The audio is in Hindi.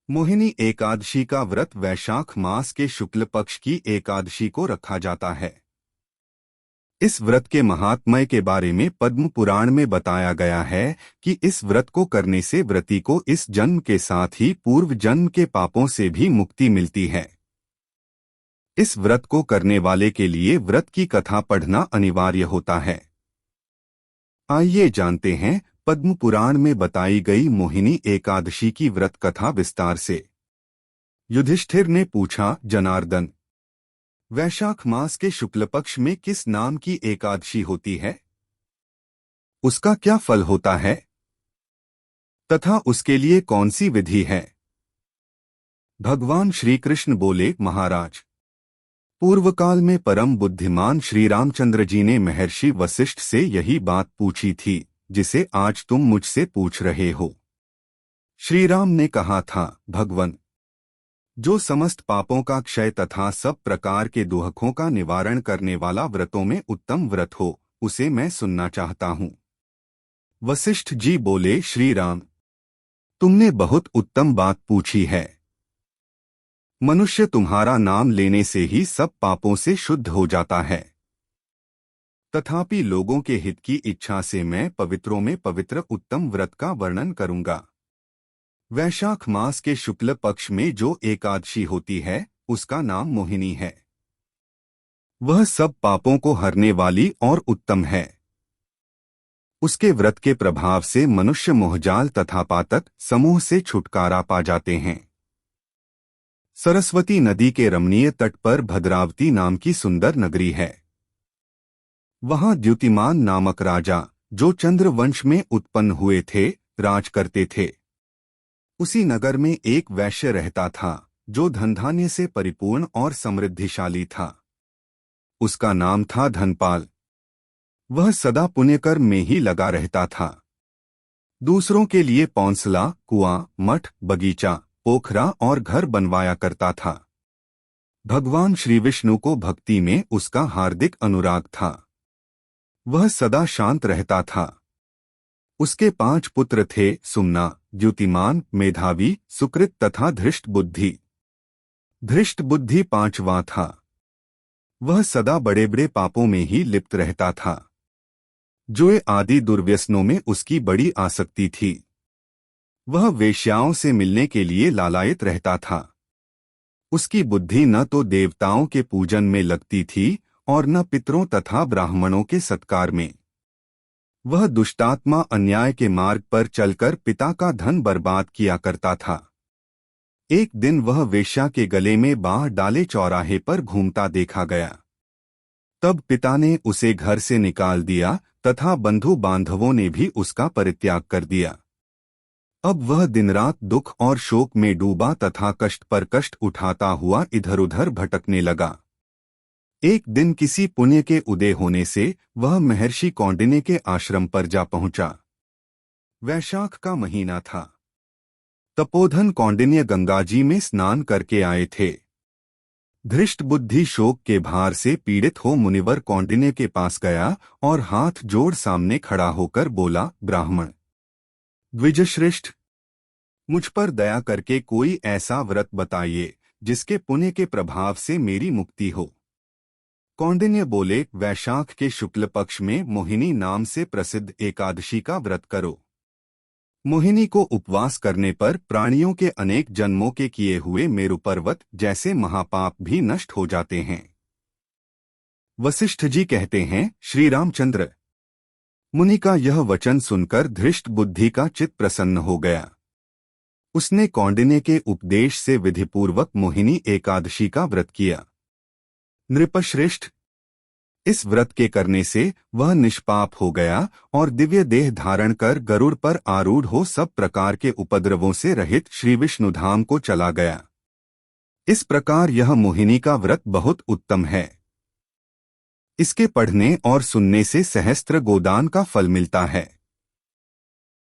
मोहिनी एकादशी का व्रत वैशाख मास के शुक्ल पक्ष की एकादशी को रखा जाता है। इस व्रत के महात्म्य के बारे में पद्म पुराण में बताया गया है कि इस व्रत को करने से व्रती को इस जन्म के साथ ही पूर्व जन्म के पापों से भी मुक्ति मिलती है। इस व्रत को करने वाले के लिए व्रत की कथा पढ़ना अनिवार्य होता है। आइए जानते हैं पद्म पुराण में बताई गई मोहिनी एकादशी की व्रत कथा विस्तार से। युधिष्ठिर ने पूछा, जनार्दन, वैशाख मास के शुक्ल पक्ष में किस नाम की एकादशी होती है? उसका क्या फल होता है तथा उसके लिए कौन सी विधि है? भगवान श्री कृष्ण बोले, महाराज, पूर्व काल में परम बुद्धिमान श्री रामचंद्र जी ने महर्षि वशिष्ठ से यही बात पूछी थी जिसे आज तुम मुझसे पूछ रहे हो। श्री राम ने कहा था, भगवन, जो समस्त पापों का क्षय तथा सब प्रकार के दुखों का निवारण करने वाला व्रतों में उत्तम व्रत हो, उसे मैं सुनना चाहता हूँ। वशिष्ठ जी बोले, श्री राम, तुमने बहुत उत्तम बात पूछी है। मनुष्य तुम्हारा नाम लेने से ही सब पापों से शुद्ध हो जाता है। तथापि लोगों के हित की इच्छा से मैं पवित्रों में पवित्र उत्तम व्रत का वर्णन करूंगा। वैशाख मास के शुक्ल पक्ष में जो एकादशी होती है उसका नाम मोहिनी है। वह सब पापों को हरने वाली और उत्तम है। उसके व्रत के प्रभाव से मनुष्य मोहजाल तथा पातक समूह से छुटकारा पा जाते हैं। सरस्वती नदी के रमणीय तट पर भद्रावती नाम की सुंदर नगरी है। वहां द्युतिमान नामक राजा, जो चंद्रवंश में उत्पन्न हुए थे, राज करते थे। उसी नगर में एक वैश्य रहता था जो धन धान्य से परिपूर्ण और समृद्धिशाली था। उसका नाम था धनपाल। वह सदा पुण्यकर्म में ही लगा रहता था। दूसरों के लिए पौंसला, कुआं, मठ, बगीचा, पोखरा और घर बनवाया करता था। भगवान श्री विष्णु को भक्ति में उसका हार्दिक अनुराग था। वह सदा शांत रहता था। उसके 5 पुत्र थे, सुमना, द्युतिमान, मेधावी, सुकृत तथा धृष्ट बुद्धि। धृष्ट बुद्धि 5वां था। वह सदा बड़े बड़े पापों में ही लिप्त रहता था। जुए आदि दुर्व्यसनों में उसकी बड़ी आसक्ति थी। वह वेश्याओं से मिलने के लिए लालायित रहता था। उसकी बुद्धि न तो देवताओं के पूजन में लगती थी और न पितरों तथा ब्राह्मणों के सत्कार में। वह दुष्टात्मा अन्याय के मार्ग पर चलकर पिता का धन बर्बाद किया करता था। एक दिन वह वेश्या के गले में बांह डाले चौराहे पर घूमता देखा गया। तब पिता ने उसे घर से निकाल दिया तथा बंधु बांधवों ने भी उसका परित्याग कर दिया। अब वह दिन रात दुख और शोक में डूबा तथा कष्ट पर कष्ट उठाता हुआ इधर उधर भटकने लगा। एक दिन किसी पुण्य के उदय होने से वह महर्षि कौंडिन्य के आश्रम पर जा पहुंचा। वैशाख का महीना था। तपोधन कौंडिन्य गंगाजी में स्नान करके आए थे। धृष्ट बुद्धि शोक के भार से पीड़ित हो मुनिवर कौंडिन्य के पास गया और हाथ जोड़ सामने खड़ा होकर बोला, ब्राह्मण द्विजश्रेष्ठ, मुझ पर दया करके कोई ऐसा व्रत बताइए जिसके पुण्य के प्रभाव से मेरी मुक्ति हो। कौंडिन्य बोले, वैशाख के शुक्ल पक्ष में मोहिनी नाम से प्रसिद्ध एकादशी का व्रत करो। मोहिनी को उपवास करने पर प्राणियों के अनेक जन्मों के किए हुए मेरु पर्वत जैसे महापाप भी नष्ट हो जाते हैं। वशिष्ठ जी कहते हैं, श्री रामचंद्र, मुनि का यह वचन सुनकर धृष्ट बुद्धि का चित्त प्रसन्न हो गया। उसने कौंडिन्य के उपदेश से विधिपूर्वक मोहिनी एकादशी का व्रत किया। नृपश्रेष्ठ, इस व्रत के करने से वह निष्पाप हो गया और दिव्य देह धारण कर गरुड़ पर आरूढ़ हो सब प्रकार के उपद्रवों से रहित श्री विष्णुधाम को चला गया। इस प्रकार यह मोहिनी का व्रत बहुत उत्तम है। इसके पढ़ने और सुनने से सहस्त्र गोदान का फल मिलता है।